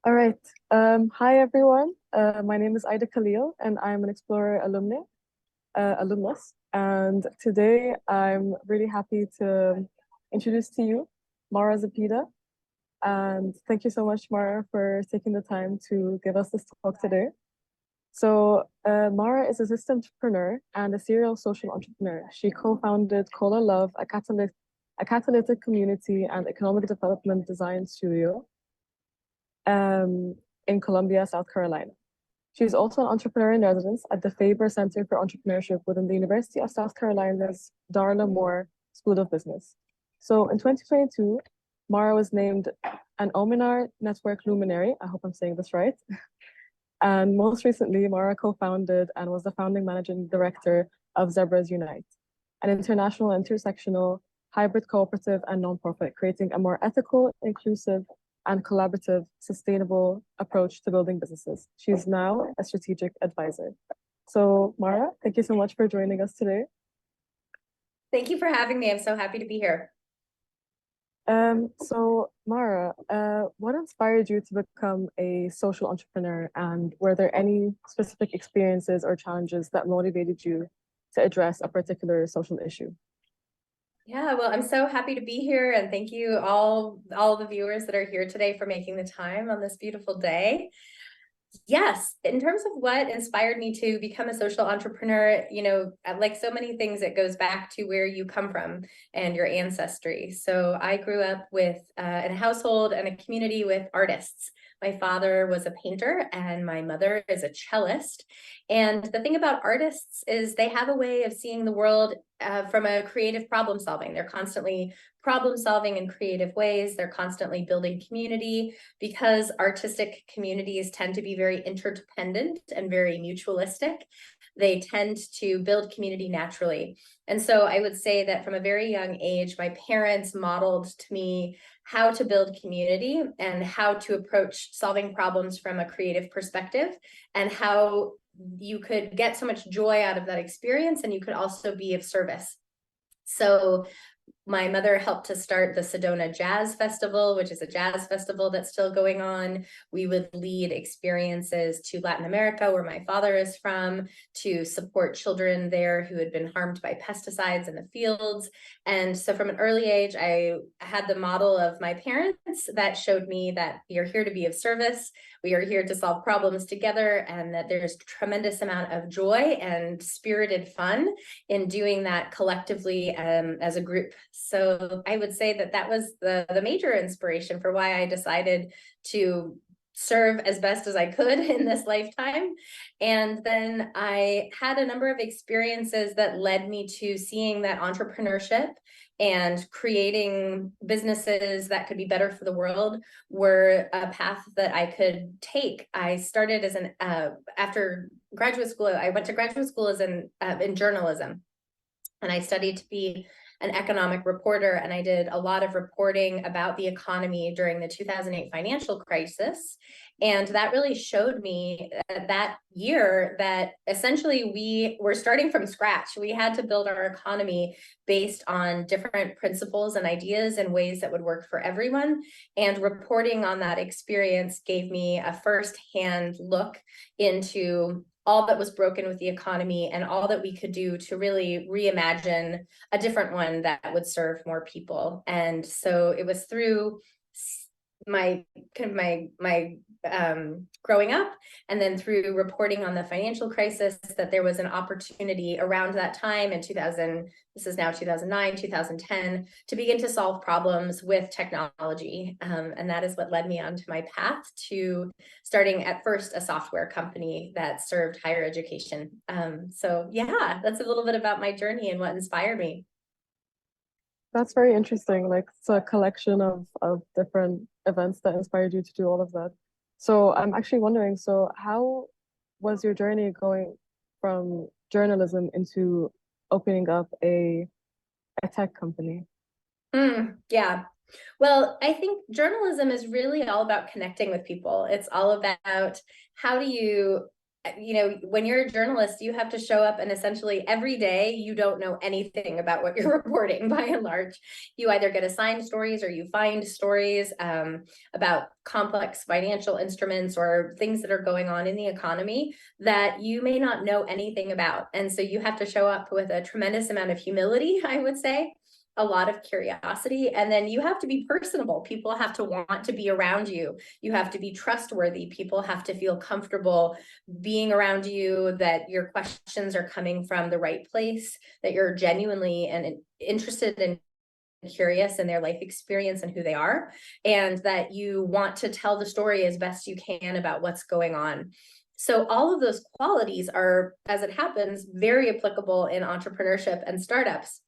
All right. Hi, everyone. My name is Ida Khalil, and I'm an Explorer alumnus. And today I'm really happy to introduce to you Mara Zepeda. And thank you so much, Mara, for taking the time to give us this talk today. Mara is a system entrepreneur and a serial social entrepreneur. She co-founded Cola Love, a catalytic community and economic development design studio um, in Columbia, South Carolina. She's also an entrepreneur in residence at the Faber Center for Entrepreneurship within the University of South Carolina's Darla Moore School of Business. So in 2022, Mara was named an Ominar Network Luminary. I hope I'm saying this right. And most recently, Mara co-founded and was the founding managing director of Zebras Unite, an international intersectional hybrid cooperative and nonprofit, creating a more ethical, inclusive, and collaborative, sustainable approach to building businesses. She's now a strategic advisor. So, Mara, thank you so much for joining us today. Thank you for having me. I'm so happy to be here. Mara, what inspired you to become a social entrepreneur, and were there any specific experiences or challenges that motivated you to address a particular social issue? Yeah, well, I'm so happy to be here, and thank you all the viewers that are here today for making the time on this beautiful day. Yes, in terms of what inspired me to become a social entrepreneur, like so many things, it goes back to where you come from and your ancestry. So I grew up with in a household and a community with artists. My father was a painter and my mother is a cellist. And the thing about artists is they have a way of seeing the world from a creative problem solving. They're constantly problem solving in creative ways. They're constantly building community because artistic communities tend to be very interdependent and very mutualistic. They tend to build community naturally. And so I would say that from a very young age, my parents modeled to me how to build community and how to approach solving problems from a creative perspective, and how you could get so much joy out of that experience, and you could also be of service. So my mother helped to start the Sedona Jazz Festival, which is a jazz festival that's still going on. We would lead experiences to Latin America, where my father is from, to support children there who had been harmed by pesticides in the fields. And so from an early age, I had the model of my parents that showed me that we are here to be of service. We are here to solve problems together, and that there's a tremendous amount of joy and spirited fun in doing that collectively as a group. So I would say that that was the major inspiration for why I decided to serve as best as I could in this lifetime. And then I had a number of experiences that led me to seeing that entrepreneurship and creating businesses that could be better for the world were a path that I could take. I started as after graduate school, I went to graduate school as in journalism. And I studied to be an economic reporter, and I did a lot of reporting about the economy during the 2008 financial crisis. And that really showed me that year that essentially we were starting from scratch. We had to build our economy based on different principles and ideas and ways that would work for everyone. And reporting on that experience gave me a firsthand look into all that was broken with the economy and all that we could do to really reimagine a different one that would serve more people. And so it was through my growing up, and then through reporting on the financial crisis, that there was an opportunity around that time in 2000, this is now 2009, 2010, to begin to solve problems with technology. And that is what led me onto my path to starting at first a software company that served higher education. So yeah, that's a little bit about my journey and what inspired me. That's very interesting. Like it's a collection of different events that inspired you to do all of that. So I'm actually wondering, so how was your journey going from journalism into opening up a tech company? Yeah. Well, I think journalism is really all about connecting with people. It's all about how do you you know, when you're a journalist, you have to show up, and essentially every day you don't know anything about what you're reporting. By and large, you either get assigned stories or you find stories about complex financial instruments or things that are going on in the economy that you may not know anything about. And so you have to show up with a tremendous amount of humility, I would say, a lot of curiosity, and then you have to be personable. People have to want to be around you. You have to be trustworthy. People have to feel comfortable being around you, that your questions are coming from the right place, that you're genuinely and interested and curious in their life experience and who they are, and that you want to tell the story as best you can about what's going on. So all of those qualities are, as it happens, very applicable in entrepreneurship and startups,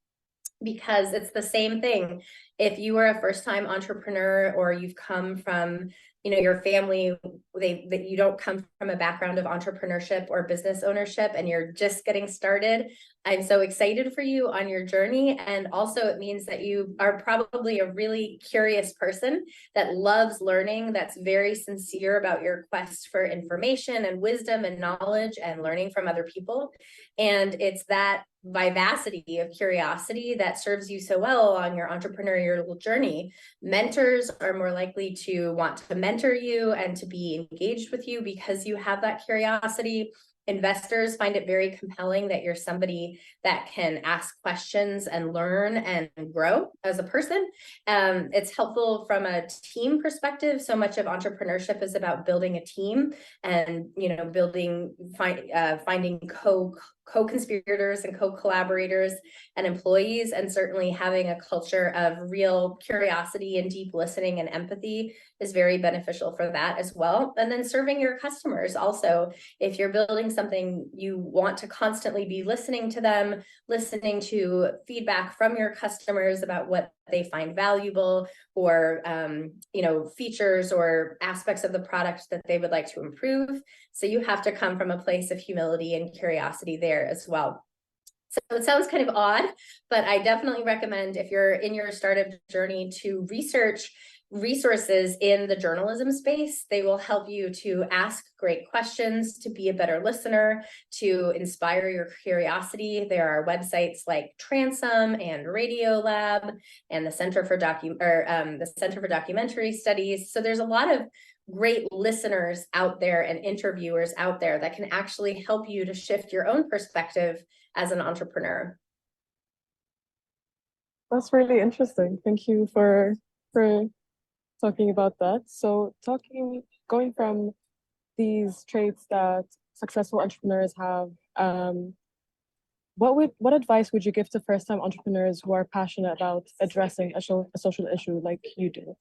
because it's the same thing. If you are a first-time entrepreneur, or you've come from, you know, your family, that you don't come from a background of entrepreneurship or business ownership, and you're just getting started, I'm so excited for you on your journey. And also it means that you are probably a really curious person that loves learning, that's very sincere about your quest for information and wisdom and knowledge and learning from other people. And it's that vivacity of curiosity that serves you so well on your entrepreneurial journey. Mentors are more likely to want to mentor you and to be engaged with you because you have that curiosity. Investors find it very compelling that you're somebody that can ask questions and learn and grow as a person. It's helpful from a team perspective. So much of entrepreneurship is about building a team and, you know, finding co-conspirators and co-collaborators and employees, and certainly having a culture of real curiosity and deep listening and empathy is very beneficial for that as well. And then serving your customers also. If you're building something, you want to constantly be listening to them, listening to feedback from your customers about what they find valuable, or you know, features or aspects of the product that they would like to improve. So you have to come from a place of humility and curiosity there as well. So it sounds kind of odd, but I definitely recommend, if you're in your startup journey, to research resources in the journalism space. They will help you to ask great questions, to be a better listener, to inspire your curiosity. There are websites like Transom and Radiolab and the Center for Documentary Studies. So there's a lot of great listeners out there and interviewers out there that can actually help you to shift your own perspective as an entrepreneur. That's really interesting. Thank you for talking about that. So going from these traits that successful entrepreneurs have, what advice would you give to first-time entrepreneurs who are passionate about addressing a social issue like you do?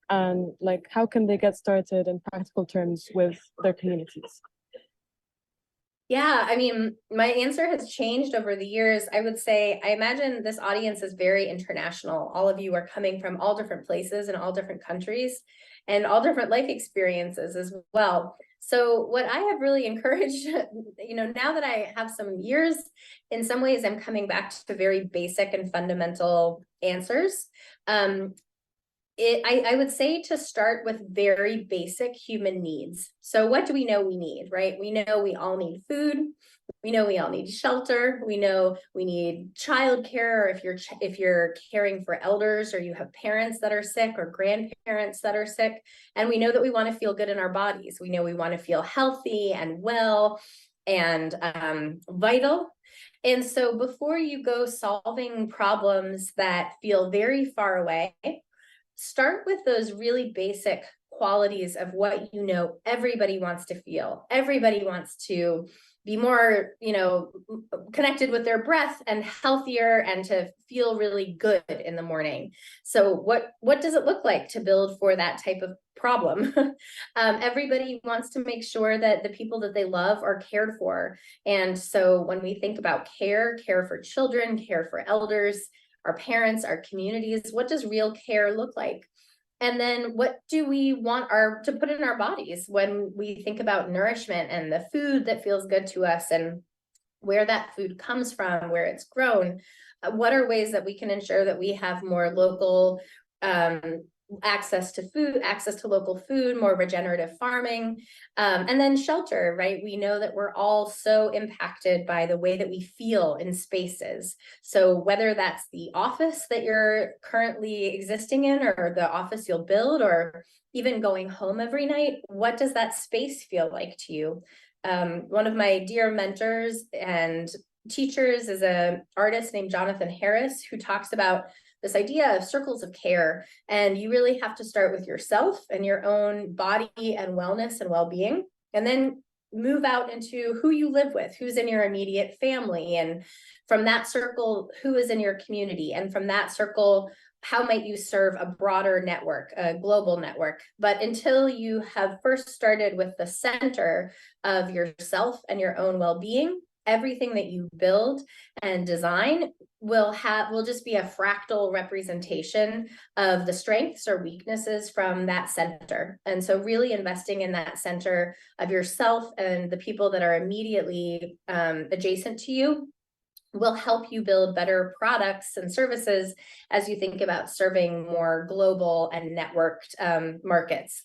And like, how can they get started in practical terms with their communities? Yeah, I mean, my answer has changed over the years. I would say, I imagine this audience is very international. All of you are coming from all different places and all different countries and all different life experiences as well. So what I have really encouraged, you know, now that I have some years, in some ways I'm coming back to very basic and fundamental answers. I would say to start with very basic human needs. So what do we know we need, right? We know we all need food. We know we all need shelter. We know we need childcare, or if you're caring for elders, or you have parents that are sick or grandparents that are sick. And we know that we want to feel good in our bodies. We know we want to feel healthy and well and vital. And so before you go solving problems that feel very far away, start with those really basic qualities of what you know everybody wants to feel. Everybody wants to be more, you know, connected with their breath and healthier, and to feel really good in the morning. So what does it look like to build for that type of problem? Everybody wants to make sure that the people that they love are cared for. And so when we think about care for children, care for elders, our parents, our communities, what does real care look like? And then what do we want to put in our bodies when we think about nourishment and the food that feels good to us, and where that food comes from, where it's grown? What are ways that we can ensure that we have more local access to food, access to local food, more regenerative farming, and then shelter, right? We know that we're all so impacted by the way that we feel in spaces. So whether that's the office that you're currently existing in, or the office you'll build, or even going home every night, what does that space feel like to you? One of my dear mentors and teachers is an artist named Jonathan Harris, who talks about this idea of circles of care. And you really have to start with yourself and your own body and wellness and well-being, and then move out into who you live with, who's in your immediate family. And from that circle, who is in your community? And from that circle, how might you serve a broader network, a global network? But until you have first started with the center of yourself and your own well-being, everything that you build and design will just be a fractal representation of the strengths or weaknesses from that center. And so really investing in that center of yourself and the people that are immediately adjacent to you will help you build better products and services as you think about serving more global and networked markets.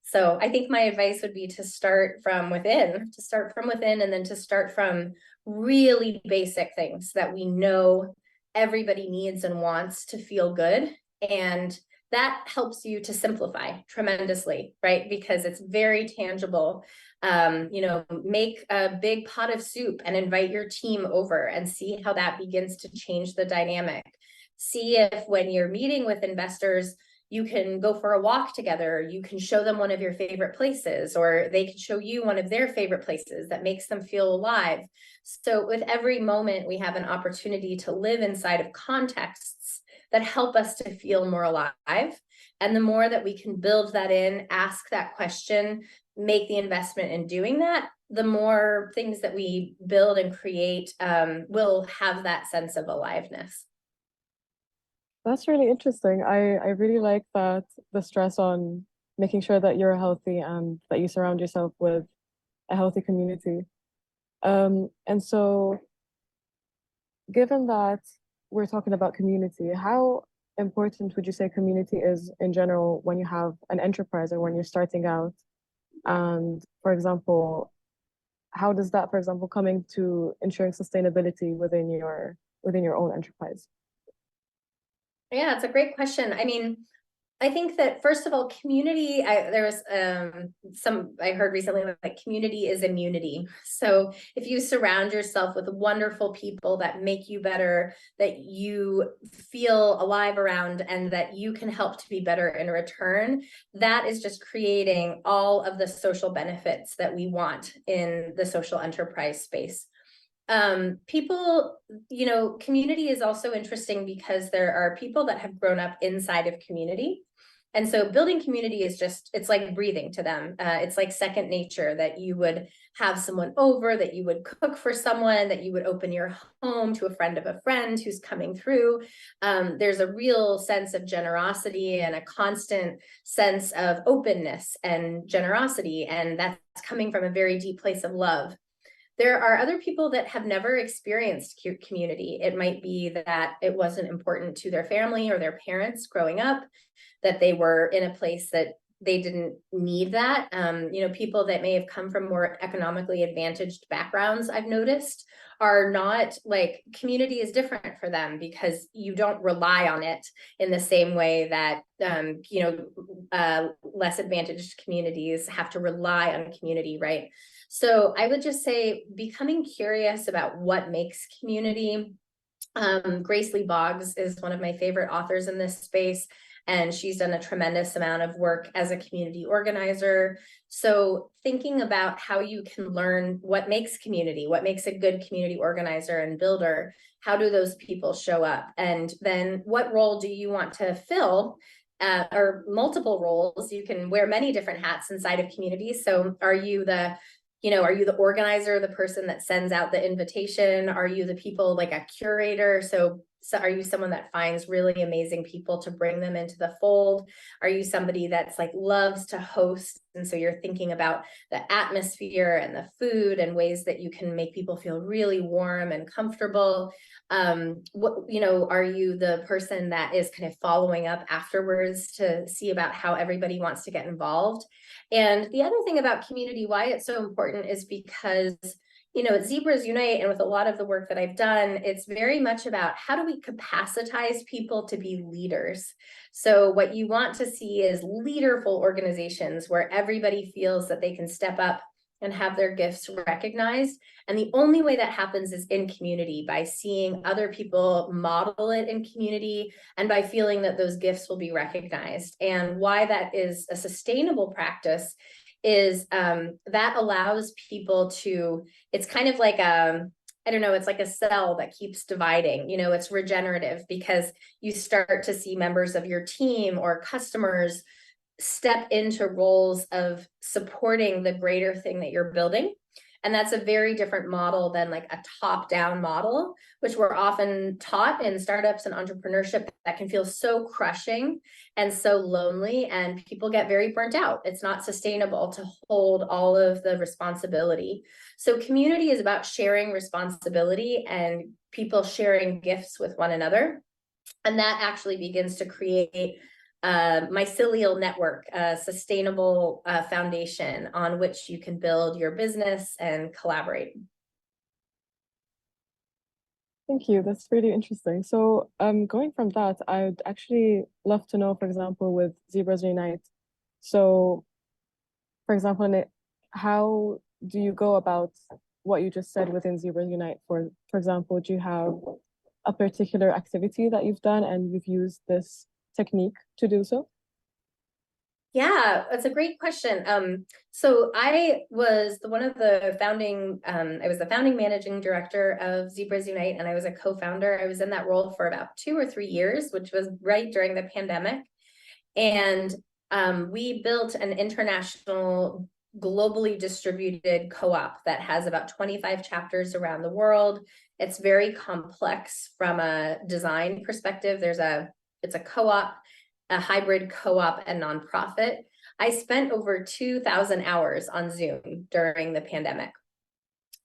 So I think my advice would be to start from within, and then to start from really basic things that we know everybody needs and wants to feel good. And that helps you to simplify tremendously, right? Because it's very tangible. Make a big pot of soup and invite your team over and see how that begins to change the dynamic. See if when you're meeting with investors, you can go for a walk together, you can show them one of your favorite places, or they can show you one of their favorite places that makes them feel alive. So with every moment, we have an opportunity to live inside of contexts that help us to feel more alive. And the more that we can build that in, ask that question, make the investment in doing that, the more things that we build and create will have that sense of aliveness. That's really interesting. I really like that the stress on making sure that you're healthy and that you surround yourself with a healthy community. And so given that we're talking about community, how important would you say community is in general when you have an enterprise or when you're starting out? And for example, how does that, for example, come into ensuring sustainability within your own enterprise? Yeah, it's a great question. I mean, I think that first of all, community, there was I heard recently, like, community is immunity. So if you surround yourself with wonderful people that make you better, that you feel alive around, and that you can help to be better in return, that is just creating all of the social benefits that we want in the social enterprise space. People, community is also interesting because there are people that have grown up inside of community. And so building community is it's like breathing to them. It's like second nature, that you would have someone over, that you would cook for someone, that you would open your home to a friend of a friend who's coming through. There's a real sense of generosity and a constant sense of openness and generosity. And that's coming from a very deep place of love. There are other people that have never experienced community. It might be that it wasn't important to their family or their parents growing up, that they were in a place that they didn't need that. People that may have come from more economically advantaged backgrounds, I've noticed, are not, like, community is different for them because you don't rely on it in the same way that less advantaged communities have to rely on community, right? So I would just say becoming curious about what makes community. Grace Lee Boggs is one of my favorite authors in this space, and she's done a tremendous amount of work as a community organizer. So thinking about how you can learn what makes community, what makes a good community organizer and builder, how do those people show up? And then what role do you want to fill? Or multiple roles. You can wear many different hats inside of communities. So are you the organizer, the person that sends out the invitation? Are you the people, like a curator? So are you someone that finds really amazing people to bring them into the fold? Are you somebody that's like loves to host? And so you're thinking about the atmosphere and the food and ways that you can make people feel really warm and comfortable. Are you the person that is kind of following up afterwards to see about how everybody wants to get involved? And the other thing about community, why it's so important, is because at Zebras Unite, and with a lot of the work that I've done, it's very much about how do we capacitize people to be leaders. So what you want to see is leaderful organizations where everybody feels that they can step up and have their gifts recognized. And the only way that happens is in community, by seeing other people model it in community and by feeling that those gifts will be recognized. And why that is a sustainable practice is that allows people to, it's kind of like I don't know, it's like a cell that keeps dividing, it's regenerative, because you start to see members of your team or customers step into roles of supporting the greater thing that you're building. And that's a very different model than like a top-down model, which we're often taught in startups and entrepreneurship, that can feel so crushing and so lonely, and people get very burnt out. It's not sustainable to hold all of the responsibility. So community is about sharing responsibility and people sharing gifts with one another. And that actually begins to create mycelial network, a sustainable foundation on which you can build your business and collaborate. Thank you. That's really interesting. So going from that, I'd actually love to know, for example, with Zebras Unite. So, for example, how do you go about what you just said within Zebras Unite? For example, do you have a particular activity that you've done and you've used this technique to do so? Yeah, that's a great question. So I was one of the founding, I was the founding managing director of Zebras Unite, and I was a co-founder. I was in that role for about 2 or 3 years, which was right during the pandemic. And we built an international, globally distributed co-op that has about 25 chapters around the world. It's very complex from a design perspective. It's a co-op, a hybrid co-op and nonprofit. I spent over 2,000 hours on Zoom during the pandemic.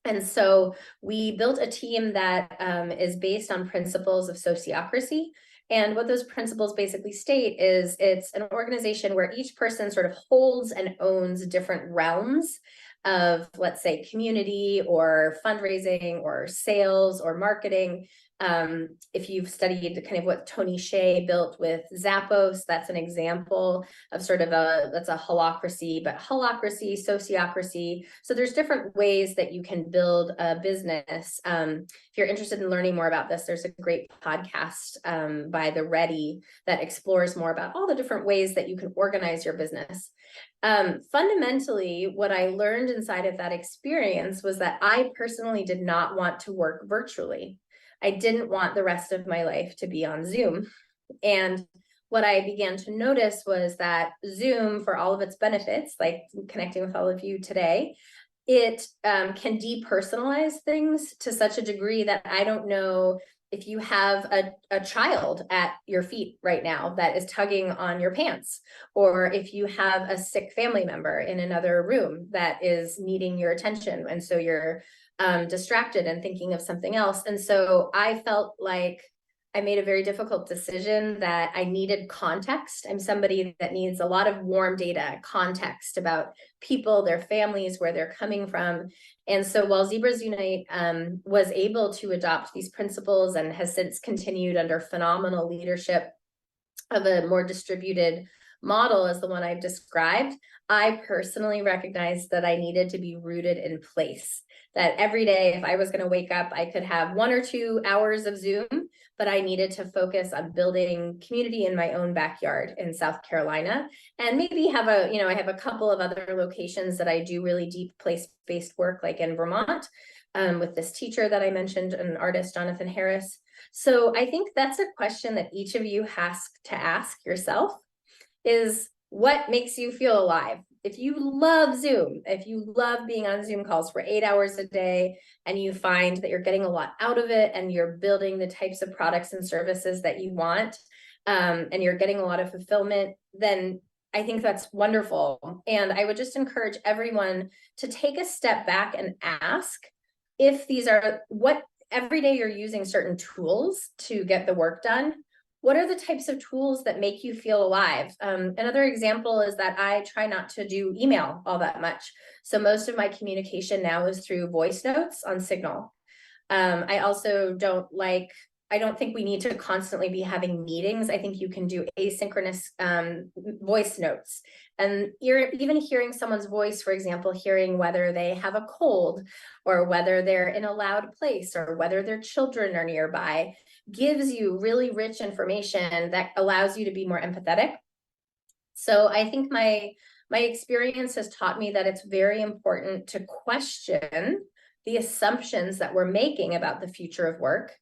And so we built a team that is based on principles of sociocracy. And what those principles basically state is it's an organization where each person sort of holds and owns different realms of, let's say, community or fundraising or sales or marketing. If you've studied kind of what Tony Hsieh built with Zappos, that's an example of sort of that's a holacracy, but holacracy, sociocracy. So there's different ways that you can build a business. If you're interested in learning more about this, there's a great podcast by The Ready that explores more about all the different ways that you can organize your business. Fundamentally, what I learned inside of that experience was that I personally did not want to work virtually. I didn't want the rest of my life to be on Zoom. And what I began to notice was that Zoom, for all of its benefits, like connecting with all of you today, it can depersonalize things to such a degree that I don't know if you have a child at your feet right now that is tugging on your pants, or if you have a sick family member in another room that is needing your attention. And so you're distracted and thinking of something else. And so I felt like I made a very difficult decision that I needed context. I'm somebody that needs a lot of warm data, context about people, their families, where they're coming from. And so while Zebras Unite was able to adopt these principles and has since continued under phenomenal leadership of a more distributed model as the one I've described, I personally recognized that I needed to be rooted in place. That every day, if I was going to wake up, I could have 1 or 2 hours of Zoom, but I needed to focus on building community in my own backyard in South Carolina, and maybe have I have a couple of other locations that I do really deep place-based work, like in Vermont, with this teacher that I mentioned, an artist, Jonathan Harris. So I think that's a question that each of you has to ask yourself, is what makes you feel alive? if you love Zoom, if you love being on Zoom calls for 8 hours a day, and you find that you're getting a lot out of it, and you're building the types of products and services that you want, and you're getting a lot of fulfillment, then I think that's wonderful. And I would just encourage everyone to take a step back and ask if these are what every day you're using certain tools to get the work done. What are the types of tools that make you feel alive? Another example is that I try not to do email all that much. So most of my communication now is through voice notes on Signal. I also I don't think we need to constantly be having meetings. I think you can do asynchronous voice notes. And you're even hearing someone's voice, for example, hearing whether they have a cold or whether they're in a loud place or whether their children are nearby, gives you really rich information that allows you to be more empathetic. So I think my experience has taught me that it's very important to question the assumptions that we're making about the future of work.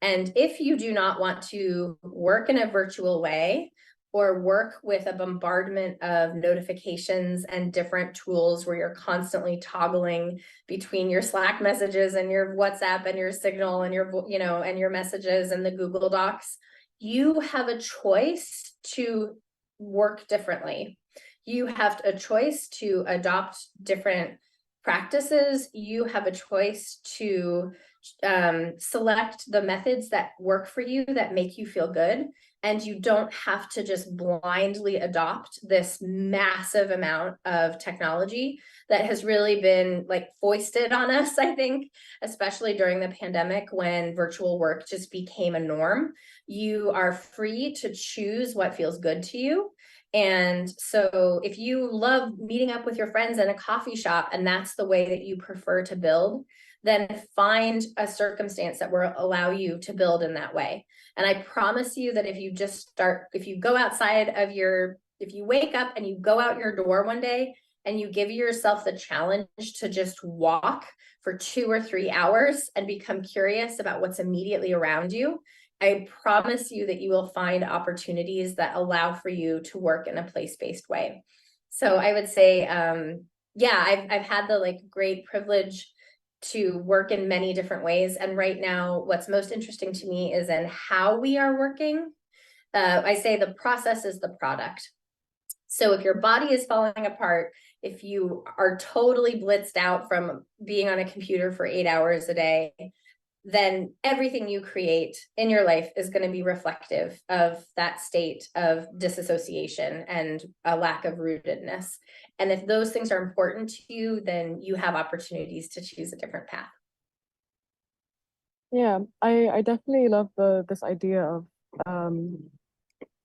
And if you do not want to work in a virtual way or work with a bombardment of notifications and different tools where you're constantly toggling between your Slack messages and your WhatsApp and your Signal and your, and your messages and the Google Docs, you have a choice to work differently. You have a choice to adopt different practices. You have a choice to select the methods that work for you, that make you feel good. And you don't have to just blindly adopt this massive amount of technology that has really been like foisted on us, I think, especially during the pandemic when virtual work just became a norm. You are free to choose what feels good to you. And so if you love meeting up with your friends in a coffee shop and that's the way that you prefer to build, then find a circumstance that will allow you to build in that way. And I promise you that if you go outside of if you wake up and you go out your door one day and you give yourself the challenge to just walk for 2 or 3 hours and become curious about what's immediately around you, I promise you that you will find opportunities that allow for you to work in a place-based way. So I would say, yeah, I've had the great privilege to work in many different ways. And right now, what's most interesting to me is in how we are working. I say the process is the product. So if your body is falling apart, if you are totally blitzed out from being on a computer for 8 hours a day, then everything you create in your life is going to be reflective of that state of disassociation and a lack of rootedness. And if those things are important to you, then you have opportunities to choose a different path. Yeah, I definitely love this idea of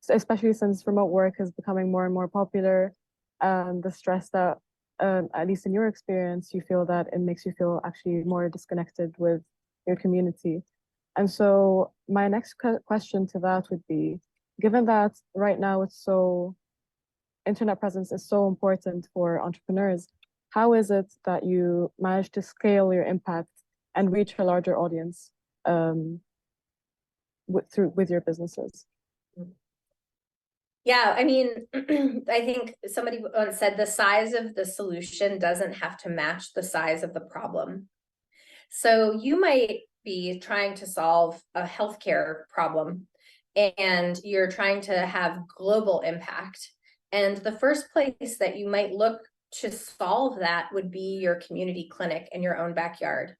especially since remote work is becoming more and more popular, and the stress that at least in your experience, you feel that it makes you feel actually more disconnected with your community. And so my next question to that would be, given that right now internet presence is so important for entrepreneurs, how is it that you manage to scale your impact and reach a larger audience with your businesses? Yeah, I mean, I think somebody once said the size of the solution doesn't have to match the size of the problem. So you might be trying to solve a healthcare problem and you're trying to have global impact. And the first place that you might look to solve that would be your community clinic in your own backyard.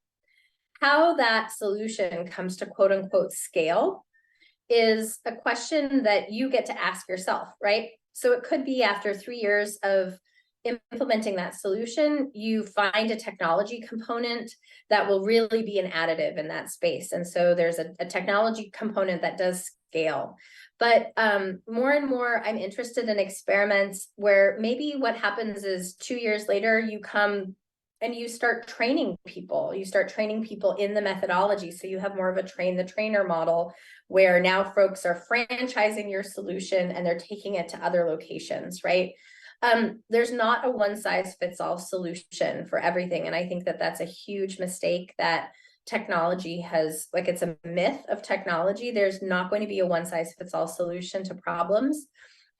How that solution comes to quote unquote scale is a question that you get to ask yourself, right? So it could be after 3 years of implementing that solution, you find a technology component that will really be an additive in that space. And so there's a technology component that does scale. But more and more, I'm interested in experiments where maybe what happens is 2 years later, you come and you start training people. You start training people in the methodology. So you have more of a train the trainer model where now folks are franchising your solution and they're taking it to other locations, right? There's not a one size fits all solution for everything. And I think that that's a huge mistake that technology has, it's a myth of technology. There's not going to be a one size fits all solution to problems.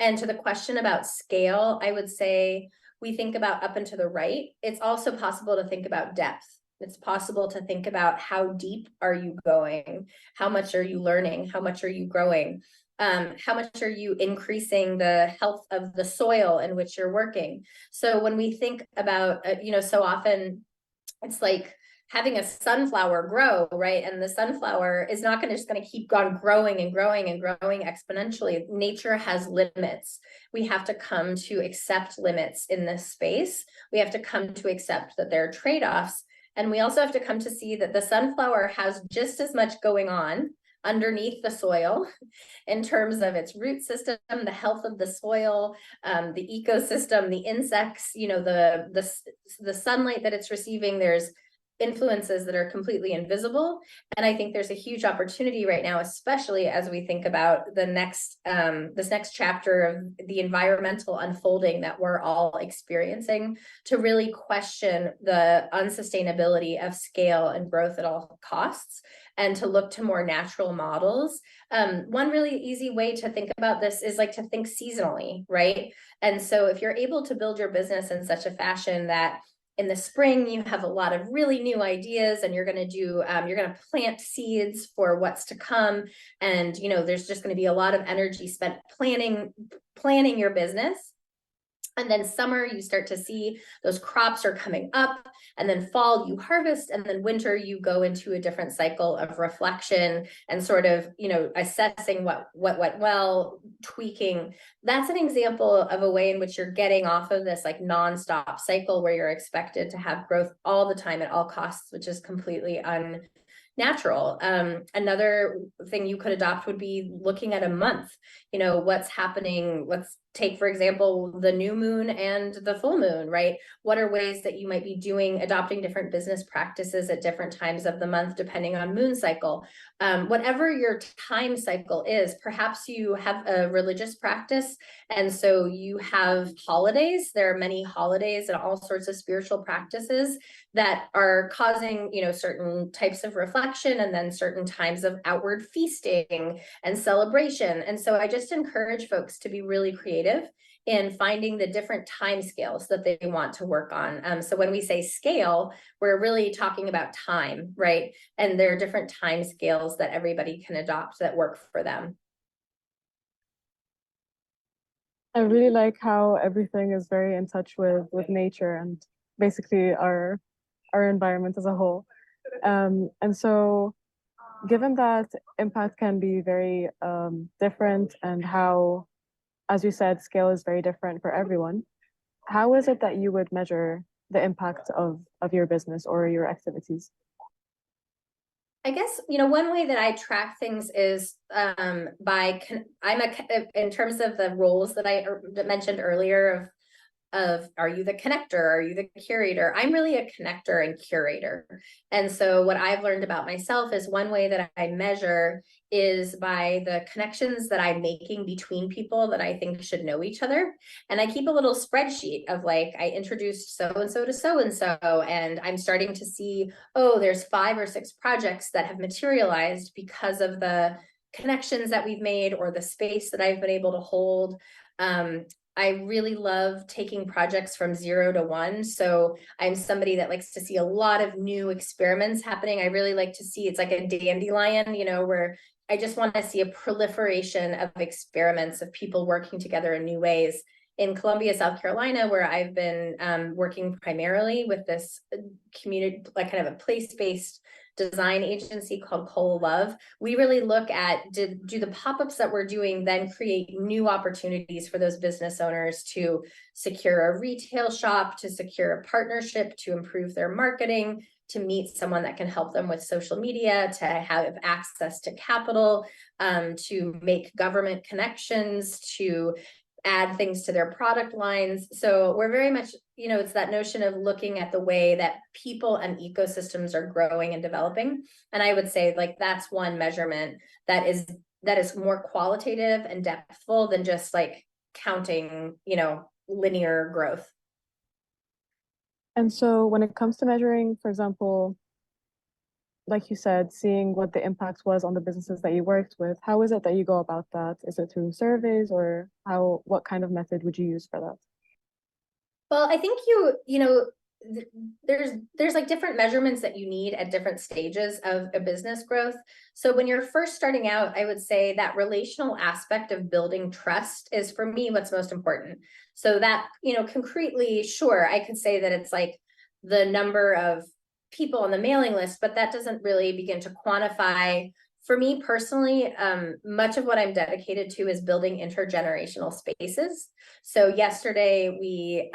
And to the question about scale, I would say we think about up and to the right, it's also possible to think about depth. It's possible to think about how deep are you going? How much are you learning? How much are you growing? How much are you increasing the health of the soil in which you're working? So when we think about, so often it's like having a sunflower grow, right? And the sunflower is not going to just going to keep on growing and growing and growing exponentially. Nature has limits. We have to come to accept limits in this space. We have to come to accept that there are trade-offs. And we also have to come to see that the sunflower has just as much going on underneath the soil in terms of its root system, the health of the soil, the ecosystem, the insects, the sunlight that it's receiving. There's influences that are completely invisible. And I think there's a huge opportunity right now, especially as we think about the next this next chapter of the environmental unfolding that we're all experiencing, to really question the unsustainability of scale and growth at all costs, and to look to more natural models. One really easy way to think about this is like to think seasonally, right? And so if you're able to build your business in such a fashion that in the spring, you have a lot of really new ideas, and you're going to plant seeds for what's to come. And, there's just going to be a lot of energy spent planning your business. And then summer, you start to see those crops are coming up, and then fall, you harvest, and then winter, you go into a different cycle of reflection and sort of, assessing what went well, tweaking. That's an example of a way in which you're getting off of this like nonstop cycle where you're expected to have growth all the time at all costs, which is completely unnatural. Another thing you could adopt would be looking at a month, what's happening. Let's take, for example, the new moon and the full moon, right? What are ways that you might be adopting different business practices at different times of the month, depending on moon cycle? Whatever your time cycle is, perhaps you have a religious practice, and so you have holidays. There are many holidays and all sorts of spiritual practices that are causing, certain types of reflection, and then certain times of outward feasting and celebration. And so I just encourage folks to be really creative in finding the different time scales that they want to work on. So when we say scale, we're really talking about time, right? And there are different time scales that everybody can adopt that work for them. I really like how everything is very in touch with nature and basically our environment as a whole. And so given that impact can be very different, and how, as you said, scale is very different for everyone, how is it that you would measure the impact of your business or your activities? I guess, one way that I track things is in terms of the roles that I mentioned earlier of are you the connector? Are you the curator? I'm really a connector and curator. And so what I've learned about myself is one way that I measure is by the connections that I'm making between people that I think should know each other. And I keep a little spreadsheet of like, I introduced so-and-so to so-and-so, and I'm starting to see, oh, there's 5 or 6 projects that have materialized because of the connections that we've made or the space that I've been able to hold. I really love taking projects from 0 to 1. So I'm somebody that likes to see a lot of new experiments happening. I really like to see, it's like a dandelion, where I just want to see a proliferation of experiments of people working together in new ways. In Columbia, South Carolina, where I've been working primarily with this community, like kind of a place-based design agency called Cola Love, we really look at, do the pop-ups that we're doing then create new opportunities for those business owners to secure a retail shop, to secure a partnership, to improve their marketing, to meet someone that can help them with social media, to have access to capital, to make government connections, to add things to their product lines. So we're very much, it's that notion of looking at the way that people and ecosystems are growing and developing. And I would say like that's one measurement that is more qualitative and depthful than just like counting, linear growth. And so when it comes to measuring, for example, like you said, seeing what the impact was on the businesses that you worked with, how is it that you go about that? Is it through surveys, or what kind of method would you use for that? Well, I think there's like different measurements that you need at different stages of a business growth. So when you're first starting out, I would say that relational aspect of building trust is, for me, what's most important. So that, concretely, sure, I could say that it's like the number of people on the mailing list, but that doesn't really begin to quantify. For me personally, much of what I'm dedicated to is building intergenerational spaces. So yesterday we've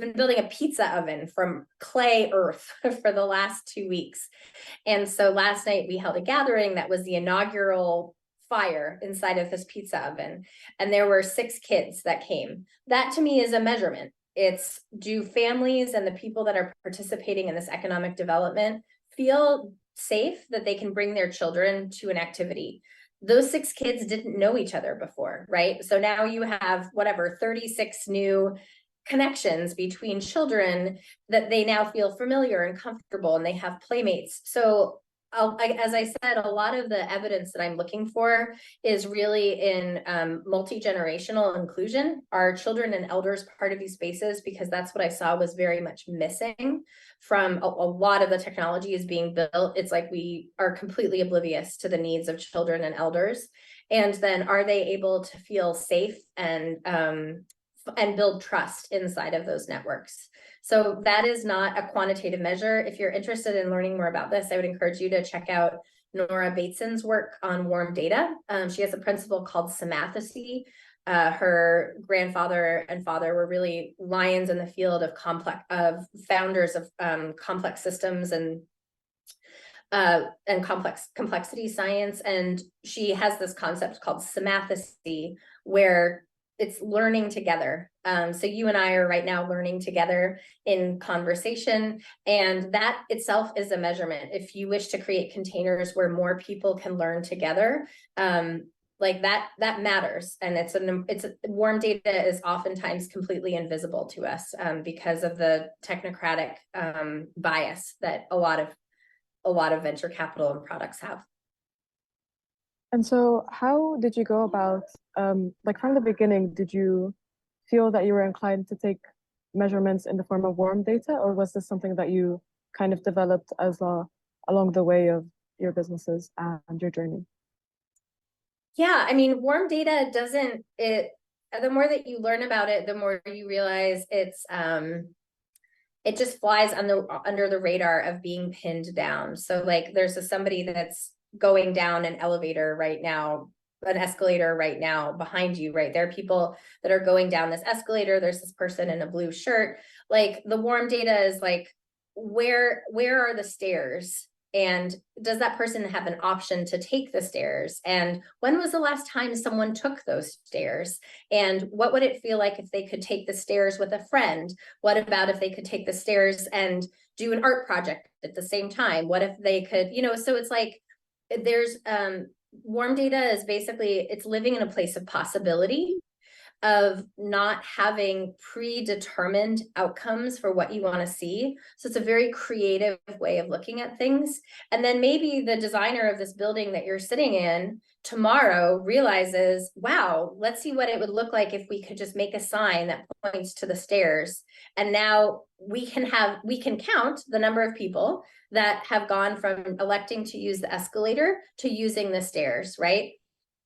been building a pizza oven from clay earth for the last 2 weeks. And so last night we held a gathering that was the inaugural fire inside of this pizza oven. And there were 6 kids that came. That to me is a measurement. It's, do families and the people that are participating in this economic development feel safe that they can bring their children to an activity? Those 6 kids didn't know each other before, right? So now you have 36 new connections between children that they now feel familiar and comfortable, and they have playmates. So as I said, a lot of the evidence that I'm looking for is really in multi-generational inclusion. Are children and elders part of these spaces? Because that's what I saw was very much missing from a lot of the technology is being built. It's like we are completely oblivious to the needs of children and elders. And then are they able to feel safe and build trust inside of those networks? So that is not a quantitative measure. If you're interested in learning more about this, I would encourage you to check out Nora Bateson's work on warm data. She has a principle called somathacy. Her grandfather and father were really lions in the field of founders of complex systems and complexity science. And she has this concept called somathacy, where it's learning together. So you and I are right now learning together in conversation, and that itself is a measurement. If you wish to create containers where more people can learn together, like that matters. And warm data is oftentimes completely invisible to us because of the technocratic bias that a lot of venture capital and products have. And so how did you go about, like from the beginning, did you feel that you were inclined to take measurements in the form of warm data, or was this something that you kind of developed along the way of your businesses and your journey? Yeah, I mean, warm data the more that you learn about it, the more you realize it just flies under the radar of being pinned down. So like there's somebody that's going down an elevator right now, an escalator right now behind you, right? There are people that are going down this escalator. There's this person in a blue shirt. Like the warm data is like, where are the stairs? And does that person have an option to take the stairs? And when was the last time someone took those stairs? And what would it feel like if they could take the stairs with a friend? What about if they could take the stairs and do an art project at the same time? What if they could, so it's like, there's warm data is basically, it's living in a place of possibility, of not having predetermined outcomes for what you want to see. So it's a very creative way of looking at things. And then maybe the designer of this building that you're sitting in tomorrow realizes, wow, let's see what it would look like if we could just make a sign that points to the stairs. And now we can count the number of people that have gone from electing to use the escalator to using the stairs, right?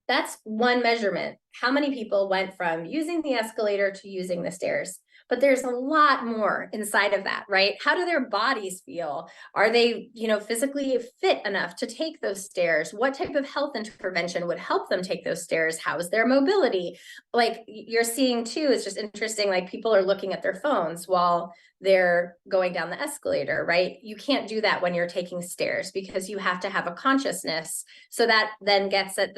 That's one measurement. How many people went from using the escalator to using the stairs? But there's a lot more inside of that, right? How do their bodies feel? Are they, physically fit enough to take those stairs? What type of health intervention would help them take those stairs? How is their mobility? Like you're seeing too, it's just interesting, like people are looking at their phones while they're going down the escalator, right? You can't do that when you're taking stairs because you have to have a consciousness. So that then gets at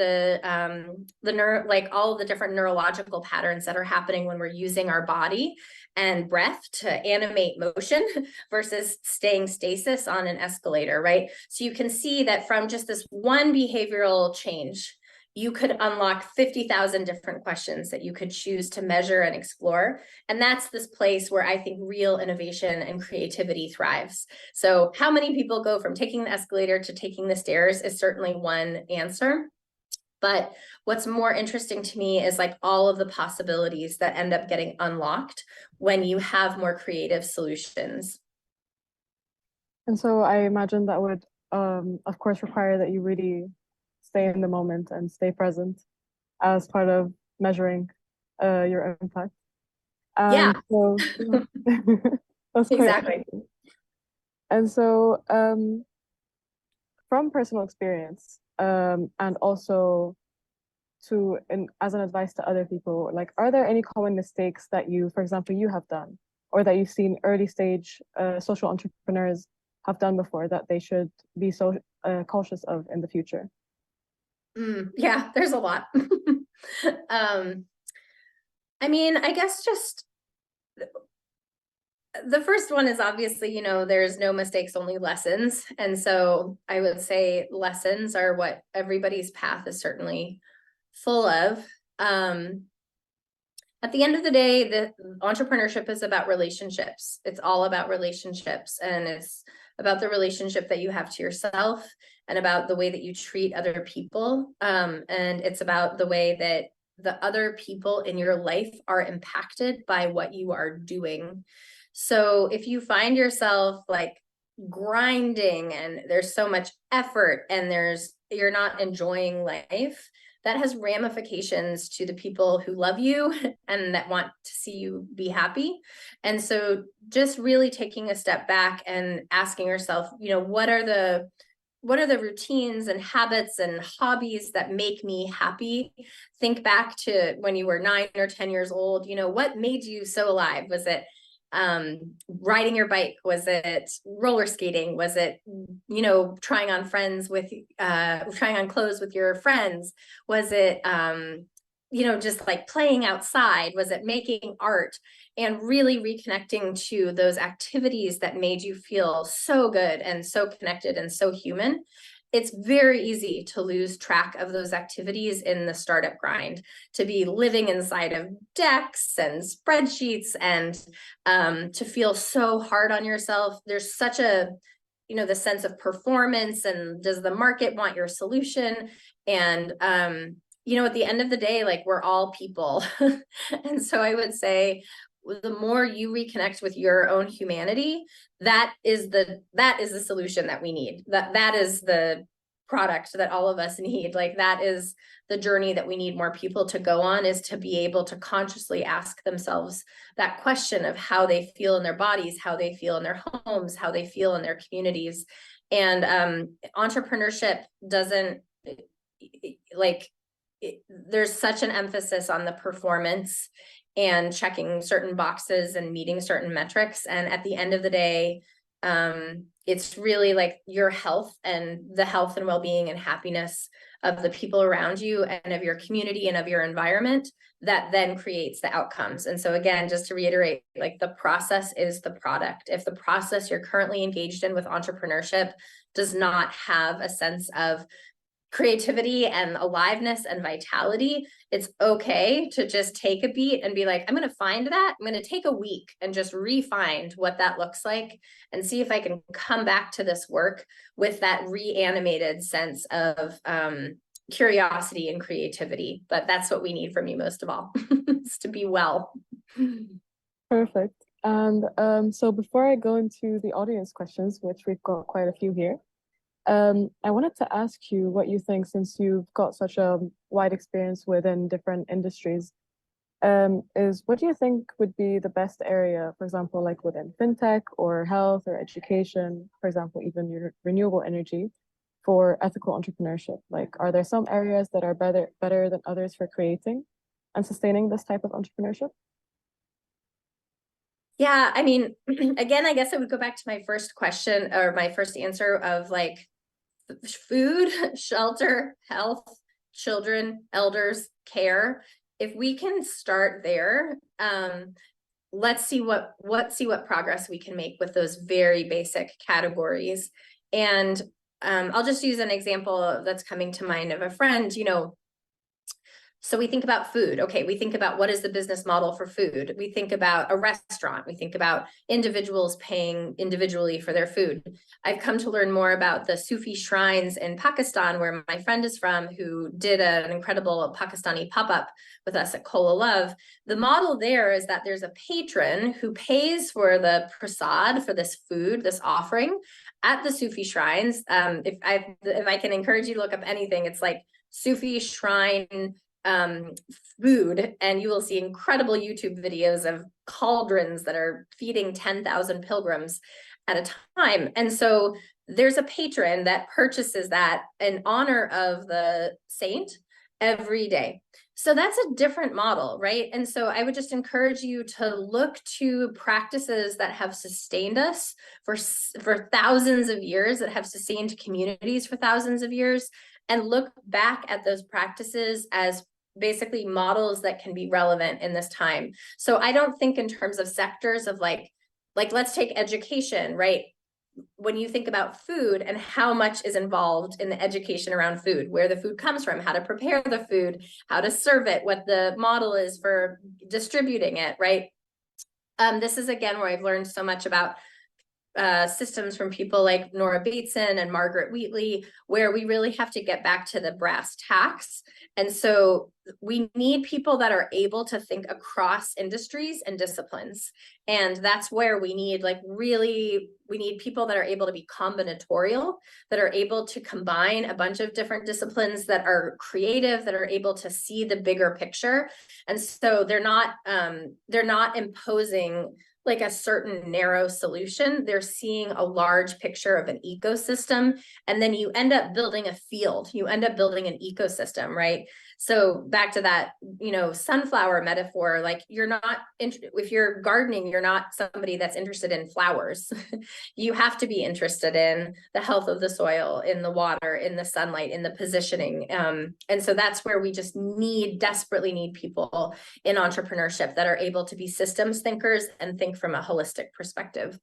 like all the different neurological patterns that are happening when we're using our body and breath to animate motion versus staying stasis on an escalator, right? So you can see that from just this one behavioral change, you could unlock 50,000 different questions that you could choose to measure and explore. And that's this place where I think real innovation and creativity thrives. So how many people go from taking the escalator to taking the stairs is certainly one answer. But what's more interesting to me is like all of the possibilities that end up getting unlocked when you have more creative solutions. And so I imagine that would, of course, require that you really stay in the moment and stay present as part of measuring your impact. Yeah, And so that's quite exactly. interesting. And so from personal experience, and also as an advice to other people, like, are there any common mistakes that you, for example, you have done, or that you've seen early stage social entrepreneurs have done before that they should be so cautious of in the future? Yeah, there's a lot. um, I mean, I guess just the first one is obviously, there's no mistakes, only lessons. And so I would say lessons are what everybody's path is certainly full of. At the end of the day, the entrepreneurship is about relationships. It's all about relationships, and it's about the relationship that you have to yourself and about the way that you treat other people. And it's about the way that the other people in your life are impacted by what you are doing. So if you find yourself like grinding and there's so much effort and you're not enjoying life, that has ramifications to the people who love you and that want to see you be happy. And so just really taking a step back and asking yourself, what are the routines and habits and hobbies that make me happy? Think back to when you were 9 or 10 years old. What made you so alive? Was it riding your bike? Was it roller skating? Was it trying on clothes with your friends? Was it just like playing outside? Was it making art? And really reconnecting to those activities that made you feel so good and so connected and so human. It's very easy to lose track of those activities in the startup grind, to be living inside of decks and spreadsheets, and to feel so hard on yourself. There's such a, the sense of performance, and does the market want your solution? And, at the end of the day, like, we're all people. And so I would say, the more you reconnect with your own humanity, that is the solution that we need. That is the product that all of us need. Like, that is the journey that we need more people to go on, is to be able to consciously ask themselves that question of how they feel in their bodies, how they feel in their homes, how they feel in their communities. And entrepreneurship doesn't there's such an emphasis on the performance and checking certain boxes and meeting certain metrics. And at the end of the day, it's really like your health and the health and well-being and happiness of the people around you and of your community and of your environment that then creates the outcomes. And so again, just to reiterate, like, the process is the product. If the process you're currently engaged in with entrepreneurship does not have a sense of creativity and aliveness and vitality, it's okay to just take a beat and be like, I'm going to find that. I'm going to take a week and just re-find what that looks like and see if I can come back to this work with that reanimated sense of curiosity and creativity. But that's what we need from you most of all, is to be well. Perfect. And so before I go into the audience questions, which we've got quite a few here, I wanted to ask you what you think, since you've got such a wide experience within different industries, is what do you think would be the best area, for example, like within fintech or health or education, for example, even your renewable energy, for ethical entrepreneurship? Like, are there some areas that are better than others for creating and sustaining this type of entrepreneurship? Yeah, I mean, again, I guess I would go back to my first question, or my first answer, of like food, shelter, health, children, elders, care. If we can start there, let's see what progress we can make with those very basic categories. And I'll just use an example that's coming to mind of a friend. So we think about food. Okay, we think about what is the business model for food. We think about a restaurant. We think about individuals paying individually for their food. I've come to learn more about the Sufi shrines in Pakistan, where my friend is from, who did an incredible Pakistani pop-up with us at Kola Love. The model there is that there's a patron who pays for the prasad, for this food, this offering at the Sufi shrines. If I can encourage you to look up anything, it's like Sufi shrine food, and you will see incredible YouTube videos of cauldrons that are feeding 10,000 pilgrims at a time. And so there's a patron that purchases that in honor of the saint every day. So that's a different model, right? And so I would just encourage you to look to practices that have sustained us for thousands of years, that have sustained communities for thousands of years, and look back at those practices as basically models that can be relevant in this time. So I don't think in terms of sectors of like let's take education, right? When you think about food and how much is involved in the education around food, where the food comes from, how to prepare the food, how to serve it, what the model is for distributing it, right? This is again where I've learned so much about systems from people like Nora Bateson and Margaret Wheatley, where we really have to get back to the brass tacks. And so we need people that are able to think across industries and disciplines. And that's where we need we need people that are able to be combinatorial, that are able to combine a bunch of different disciplines, that are creative, that are able to see the bigger picture. And so they're not imposing like a certain narrow solution. They're seeing a large picture of an ecosystem, and then you end up building a field, you end up building an ecosystem, right? So back to that, sunflower metaphor, like if you're gardening, you're not somebody that's interested in flowers. You have to be interested in the health of the soil, in the water, in the sunlight, in the positioning. And so that's where we just desperately need people in entrepreneurship that are able to be systems thinkers and think from a holistic perspective.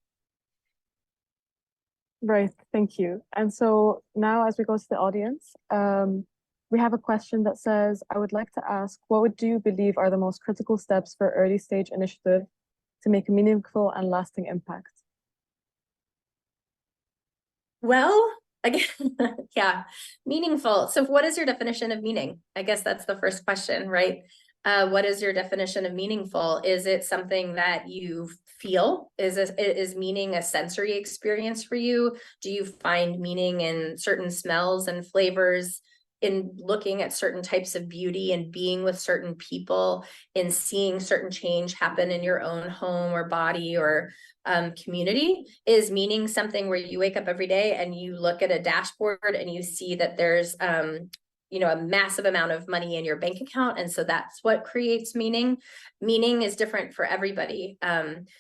Right, thank you. And so now as we go to the audience, we have a question that says, I would like to ask, what do you believe are the most critical steps for early stage initiative to make a meaningful and lasting impact? Well, again, yeah, meaningful. So what is your definition of meaning? I guess that's the first question, right? What is your definition of meaningful? Is it something that you feel? Is meaning a sensory experience for you? Do you find meaning in certain smells and flavors, in looking at certain types of beauty and being with certain people, in seeing certain change happen in your own home or body or community? Is meaning something where you wake up every day and you look at a dashboard and you see that there's a massive amount of money in your bank account, and so that's what creates meaning? Meaning is different for everybody.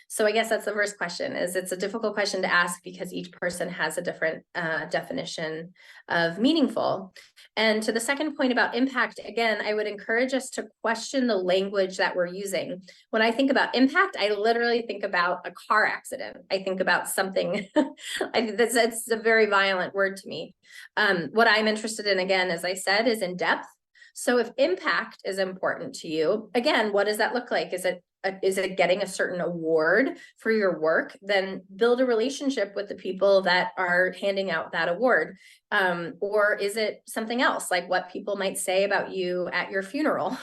So I guess that's the first question. It's a difficult question to ask because each person has a different definition of meaningful. And to the second point about impact, again, I would encourage us to question the language that we're using. When I think about impact, I literally think about a car accident. I think about something, it's a very violent word to me. What I'm interested in, again, as I said, is in depth. So if impact is important to you, again, what does that look like? Is it getting a certain award for your work? Then build a relationship with the people that are handing out that award. Or is it something else, like what people might say about you at your funeral?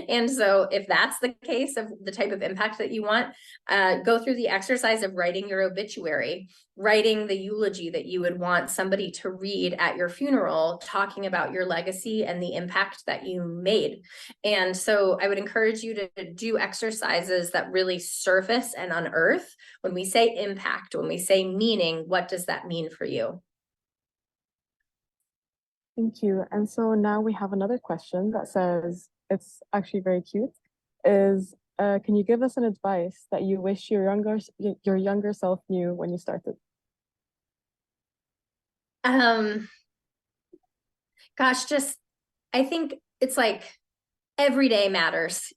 And so if that's the case of the type of impact that you want, go through the exercise of writing your obituary, writing the eulogy that you would want somebody to read at your funeral, talking about your legacy and the impact that you made. And so I would encourage you to do exercises that really surface and unearth, when we say impact, when we say meaning, what does that mean for you? Thank you. And so now we have another question that says, it's actually very cute, can you give us an advice that you wish your younger self knew when you started? Gosh, I think it's like, every day matters,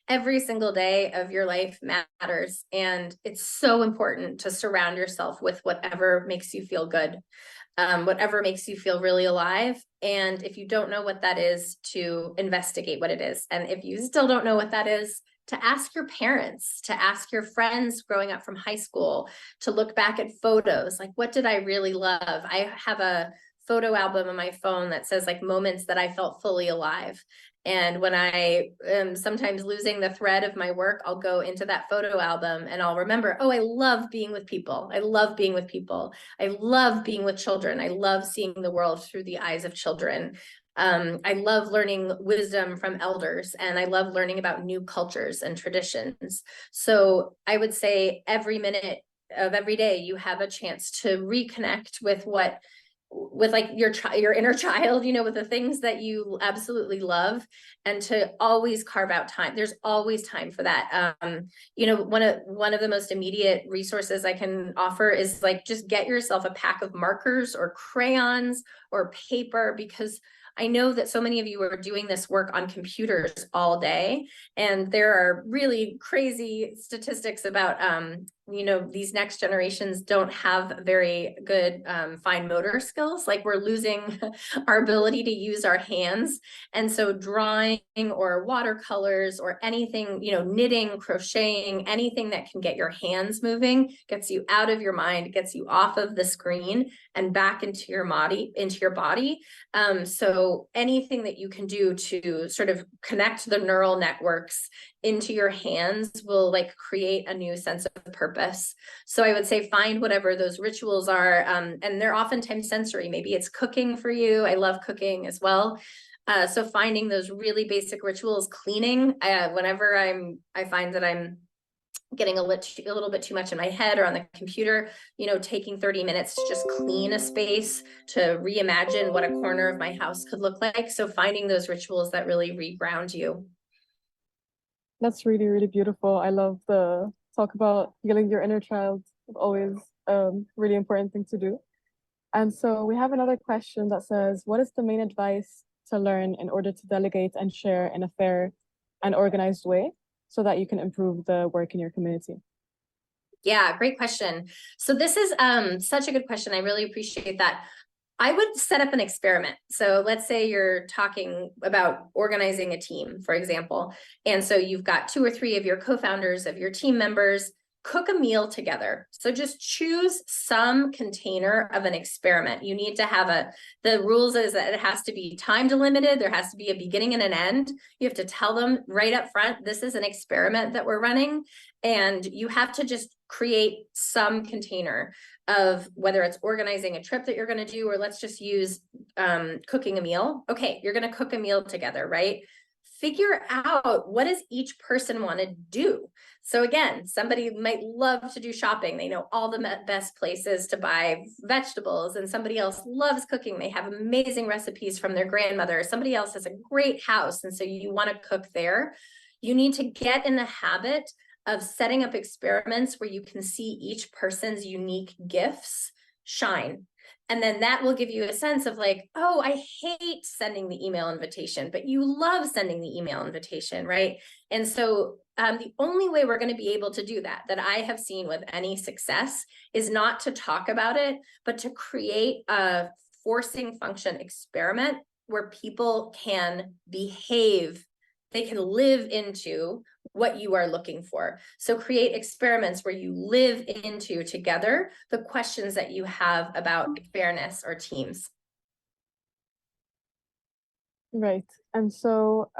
every single day of your life matters. And it's so important to surround yourself with whatever makes you feel good, whatever makes you feel really alive. And if you don't know what that is, to investigate what it is. And if you still don't know what that is, to ask your parents, to ask your friends growing up from high school, to look back at photos, like, what did I really love? I have a photo album on my phone that says like moments that I felt fully alive. And when I am sometimes losing the thread of my work, I'll go into that photo album and I'll remember, oh, I love being with people. I love being with people. I love being with children. I love seeing the world through the eyes of children. I love learning wisdom from elders, and I love learning about new cultures and traditions. So I would say every minute of every day, you have a chance to reconnect with like your inner child, with the things that you absolutely love, and to always carve out time. There's always time for that. One of the most immediate resources I can offer is like, just get yourself a pack of markers or crayons or paper, because I know that so many of you are doing this work on computers all day, and there are really crazy statistics about, these next generations don't have very good fine motor skills. Like, we're losing our ability to use our hands. And so drawing or watercolors or anything, knitting, crocheting, anything that can get your hands moving, gets you out of your mind, gets you off of the screen and back into your body. So anything that you can do to sort of connect the neural networks into your hands will like create a new sense of purpose. So I would say find whatever those rituals are, and they're oftentimes sensory. Maybe it's cooking for you. I love cooking as well. So finding those really basic rituals, cleaning. Whenever I find that I'm getting a little bit too much in my head or on the computer, taking 30 minutes to just clean a space, to reimagine what a corner of my house could look like. So finding those rituals that really reground you. That's really, really beautiful. I love the talk about healing your inner child. It's always really important thing to do. And so we have another question that says, what is the main advice to learn in order to delegate and share in a fair and organized way so that you can improve the work in your community? Yeah, great question. So this is such a good question. I really appreciate that. I would set up an experiment. So let's say you're talking about organizing a team, for example. And so you've got 2 or 3 of your co-founders, of your team members, cook a meal together. So just choose some container of an experiment. You need to have the rules is that it has to be time delimited. There has to be a beginning and an end. You have to tell them right up front, this is an experiment that we're running. And you have to just create some container of whether it's organizing a trip that you're going to do, or let's just use cooking a meal. Okay, you're going to cook a meal together, right? Figure out, what does each person want to do? So again, somebody might love to do shopping. They know all the best places to buy vegetables, and somebody else loves cooking. They have amazing recipes from their grandmother. Somebody else has a great house, and so you want to cook there. You need to get in the habit of setting up experiments where you can see each person's unique gifts shine. And then that will give you a sense of like, oh, I hate sending the email invitation, but you love sending the email invitation, right? And so the only way we're going to be able to do that I have seen with any success, is not to talk about it, but to create a forcing function experiment where people can behave, they can live into what you are looking for. So create experiments where you live into together the questions that you have about fairness or teams. Right. And so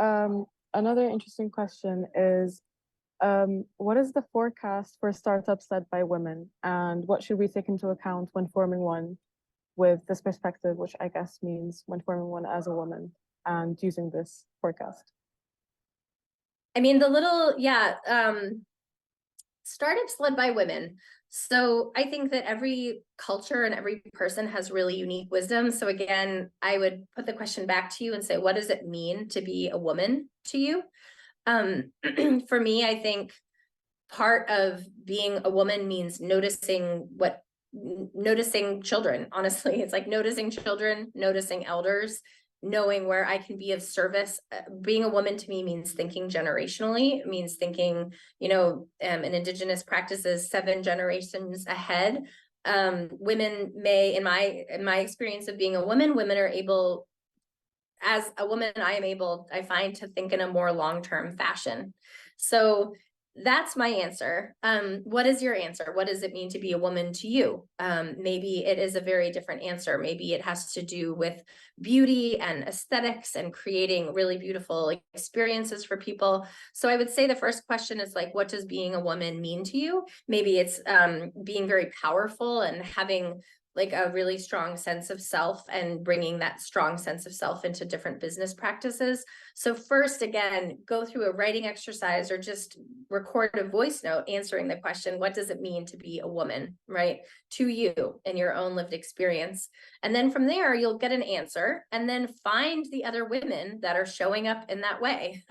another interesting question is, what is the forecast for startups led by women, and what should we take into account when forming one with this perspective, which I guess means when forming one as a woman and using this forecast? I mean, startups led by women. So I think that every culture and every person has really unique wisdom. So again, I would put the question back to you and say, what does it mean to be a woman to you? For me, I think part of being a woman means noticing children. Honestly, it's like noticing children, noticing elders, knowing where I can be of service. Being a woman to me means thinking generationally. It means thinking, in Indigenous practices, 7 generations ahead. Women may, in my experience of being a woman, women are able, as a woman, I am able, I find, to think in a more long-term fashion. So that's my answer. What is your answer? What does it mean to be a woman to you? Maybe it is a very different answer. Maybe it has to do with beauty and aesthetics and creating really beautiful experiences for people. So I would say the first question is like, what does being a woman mean to you? Maybe it's being very powerful and having like a really strong sense of self and bringing that strong sense of self into different business practices. So first, again, go through a writing exercise or just record a voice note answering the question, what does it mean to be a woman, right? To you in your own lived experience. And then from there, you'll get an answer and then find the other women that are showing up in that way.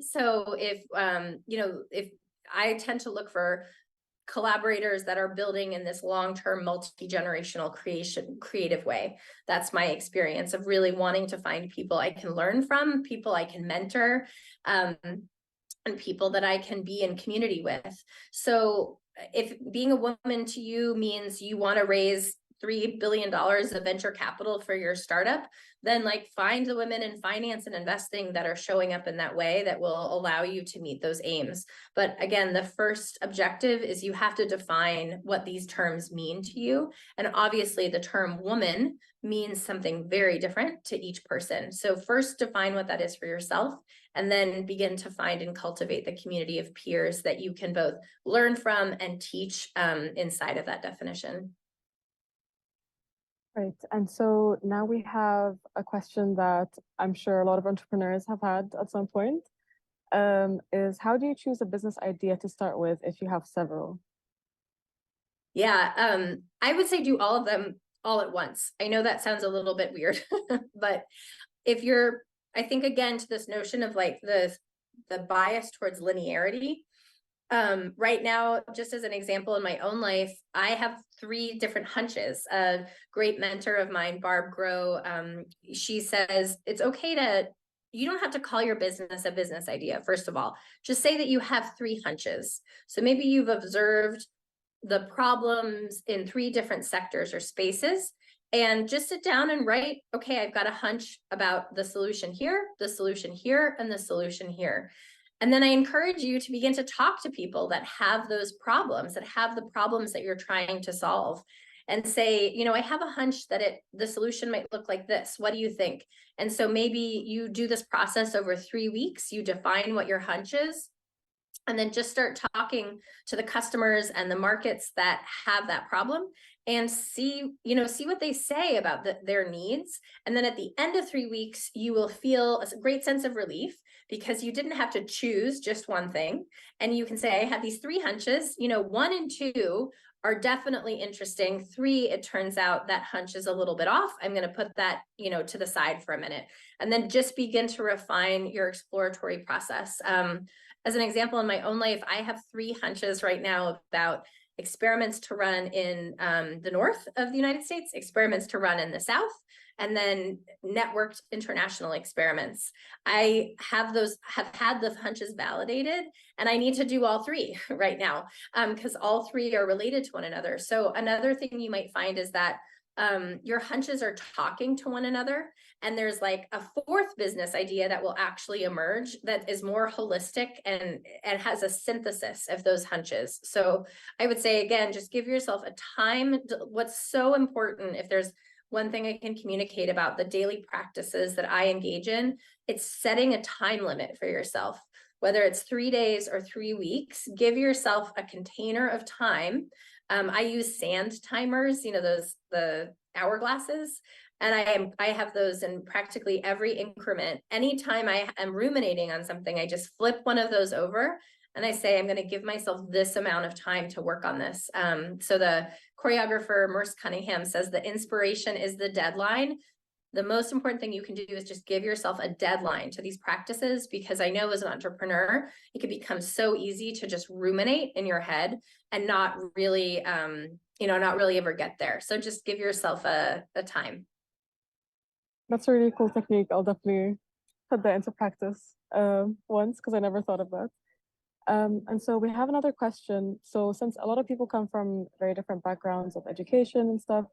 So if I tend to look for collaborators that are building in this long-term multi-generational creative way. That's my experience of really wanting to find people I can learn from, people I can mentor, and people that I can be in community with. So if being a woman to you means you want to raise $3 billion of venture capital for your startup, then like find the women in finance and investing that are showing up in that way that will allow you to meet those aims. But again, the first objective is you have to define what these terms mean to you. And obviously the term woman means something very different to each person. So first define what that is for yourself, and then begin to find and cultivate the community of peers that you can both learn from and teach inside of that definition. Right. And so now we have a question that I'm sure a lot of entrepreneurs have had at some point, is how do you choose a business idea to start with if you have several? Yeah, I would say do all of them all at once. I know that sounds a little bit weird, but if you're, I think again to this notion of like the bias towards linearity, right now, just as an example in my own life, I have 3 different hunches. A great mentor of mine, Barb Grow, she says it's okay to, you don't have to call your business a business idea. First of all, just say that you have 3 hunches. So maybe you've observed the problems in 3 different sectors or spaces, and just sit down and write, okay, I've got a hunch about the solution here, and the solution here. And then I encourage you to begin to talk to people that have those problems, that have the problems that you're trying to solve, and say, I have a hunch that the solution might look like this. What do you think? And so maybe you do this process over 3 weeks, you define what your hunch is, and then just start talking to the customers and the markets that have that problem and see what they say about their needs. And then at the end of 3 weeks, you will feel a great sense of relief because you didn't have to choose just one thing. And you can say, I have these 3 hunches, 1 and 2 are definitely interesting. 3, it turns out that hunch is a little bit off. I'm going to put that, to the side for a minute, and then just begin to refine your exploratory process. As an example, in my own life, I have 3 hunches right now about experiments to run in the north of the United States, experiments to run in the south, and then networked international experiments. I have had the hunches validated, and I need to do all 3 right now because all 3 are related to one another. So another thing you might find is that your hunches are talking to one another, and there's like a 4th business idea that will actually emerge that is more holistic and has a synthesis of those hunches. So I would say, again, just give yourself a time. What's so important, if there's one thing I can communicate about the daily practices that I engage in, it's setting a time limit for yourself. Whether it's 3 days or 3 weeks, give yourself a container of time. I use sand timers, the hourglasses, and I have those in practically every increment. Anytime I am ruminating on something, I just flip one of those over and I say, I'm going to give myself this amount of time to work on this. So the choreographer, Merce Cunningham, says the inspiration is the deadline. The most important thing you can do is just give yourself a deadline to these practices, because I know as an entrepreneur, it can become so easy to just ruminate in your head and not really, not really ever get there. So just give yourself a time. That's a really cool technique. I'll definitely put that into practice once because I never thought of that. And so we have another question. So since a lot of people come from very different backgrounds of education and stuff,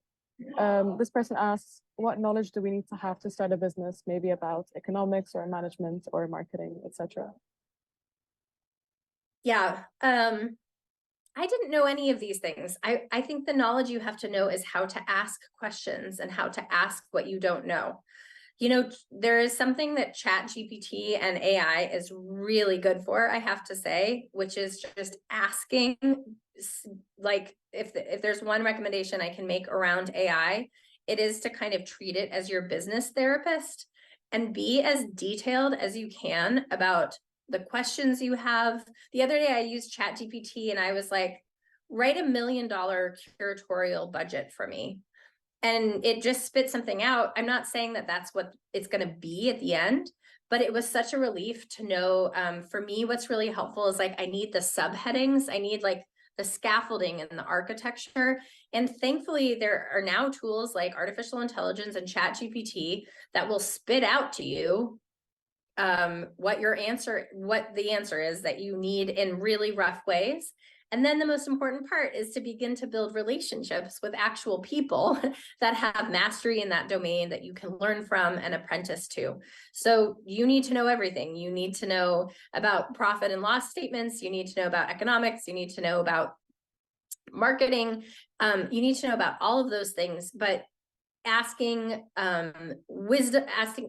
this person asks, what knowledge do we need to have to start a business, maybe about economics or management or marketing, etc.? Yeah. I didn't know any of these things. I think the knowledge you have to know is how to ask questions and how to ask what you don't know. You know, there is something that ChatGPT and AI is really good for, I have to say, which is just asking, like, if there's one recommendation I can make around AI, it is to kind of treat it as your business therapist and be as detailed as you can about the questions you have. The other day I used ChatGPT and I was like, write $1 million curatorial budget for me. And it just spit something out. I'm not saying that that's what it's going to be at the end, but it was such a relief to know. For me, what's really helpful is like, I need the subheadings. I need like the scaffolding and the architecture. And thankfully, there are now tools like artificial intelligence and ChatGPT that will spit out to you what the answer is that you need in really rough ways. And then the most important part is to begin to build relationships with actual people that have mastery in that domain that you can learn from and apprentice to. So you need to know everything. You need to know about profit and loss statements. You need to know about economics. You need to know about marketing. You need to know about all of those things, but asking wisdom,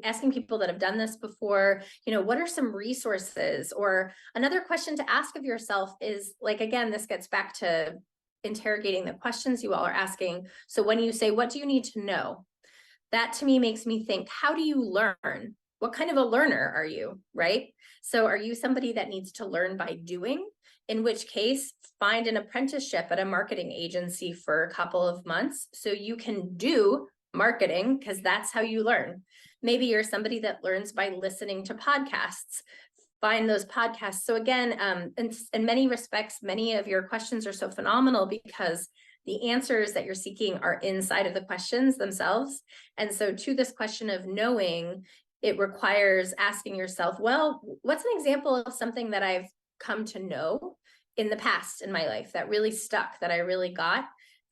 asking people that have done this before, you know, what are some resources? Or another question to ask of yourself is like, again, this gets back to interrogating the questions you all are asking. So when you say, what do you need to know? That to me makes me think, how do you learn? What kind of a learner are you, right? So are you somebody that needs to learn by doing? In which case, find an apprenticeship at a marketing agency for a couple of months so you can do marketing, because that's how you learn. Maybe you're somebody that learns by listening to podcasts. Find those podcasts. So again, in many respects, many of your questions are so phenomenal because the answers that you're seeking are inside of the questions themselves. And so to this question of knowing, it requires asking yourself, well, what's an example of something that I've come to know in the past in my life that really stuck, that I really got?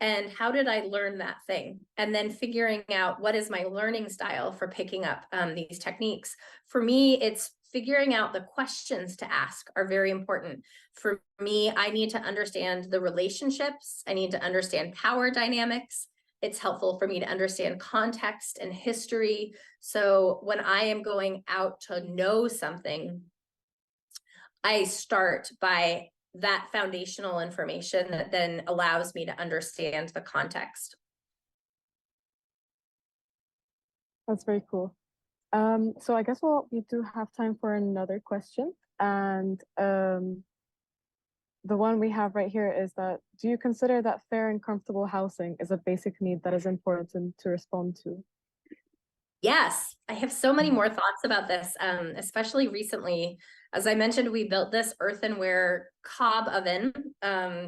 And how did I learn that thing? And then figuring out what is my learning style for picking up these techniques. For me, it's figuring out the questions to ask are very important. For me, I need to understand the relationships. I need to understand power dynamics. It's helpful for me to understand context and history. So when I am going out to know something, I start by that foundational information that then allows me to understand the context. That's very cool. So I guess we do have time for another question. And the one we have right here is that, do you consider that fair and comfortable housing is a basic need that is important to respond to? Yes, I have so many more thoughts about this, especially recently. As I mentioned, we built this earthenware cob oven,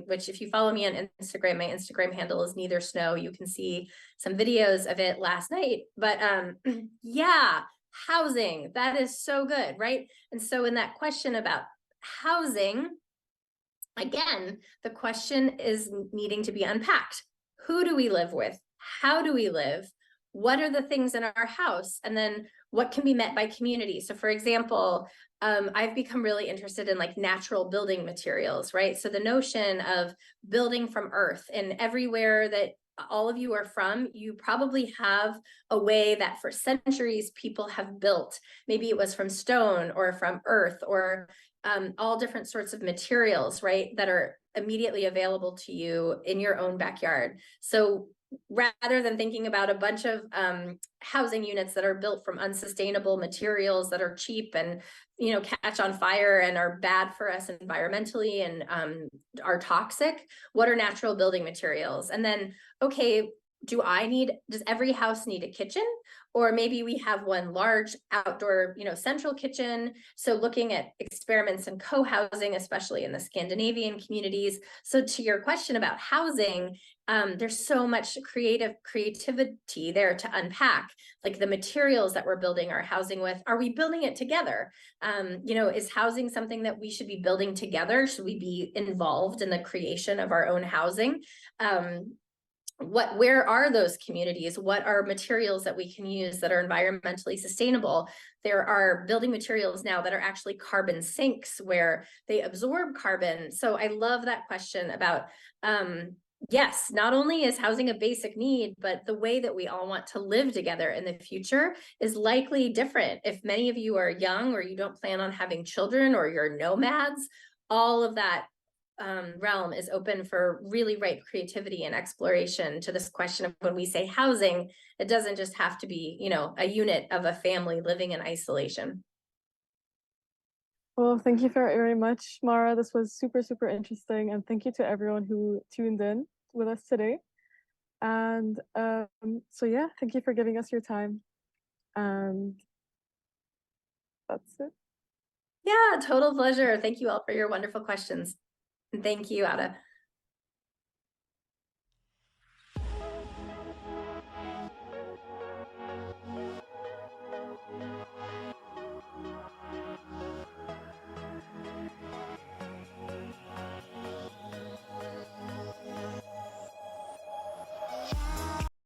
which if you follow me on Instagram, my Instagram handle is Neither Snow. You can see some videos of it last night. But yeah, housing, that is so good, right? And so in that question about housing, again, the question is needing to be unpacked. Who do we live with? How do we live? What are the things in our house? And then what can be met by community? So for example, I've become really interested in like natural building materials, right? So the notion of building from earth, and everywhere that all of you are from, you probably have a way that for centuries people have built. Maybe it was from stone or from earth or all different sorts of materials, right, that are immediately available to you in your own backyard. So rather than thinking about a bunch of housing units that are built from unsustainable materials that are cheap and, you know, catch on fire and are bad for us environmentally and are toxic, what are natural building materials? And then, okay, does every house need a kitchen? Or maybe we have one large outdoor, central kitchen. So looking at experiments in co-housing, especially in the Scandinavian communities. So to your question about housing, there's so much creativity there to unpack, like the materials that we're building our housing with. Are we building it together? Is housing something that we should be building together? Should we be involved in the creation of our own housing? Where are those communities? What are materials that we can use that are environmentally sustainable? There are building materials now that are actually carbon sinks where they absorb carbon. So I love that question about, yes, not only is housing a basic need, but the way that we all want to live together in the future is likely different. If many of you are young or you don't plan on having children or you're nomads, all of that realm is open for really ripe creativity and exploration to this question of when we say housing, it doesn't just have to be, a unit of a family living in isolation. Well, thank you very much, Mara. This was super, super interesting. And thank you to everyone who tuned in with us today. And so, yeah, thank you for giving us your time. And that's it. Yeah, total pleasure. Thank you all for your wonderful questions. And thank you, Ada.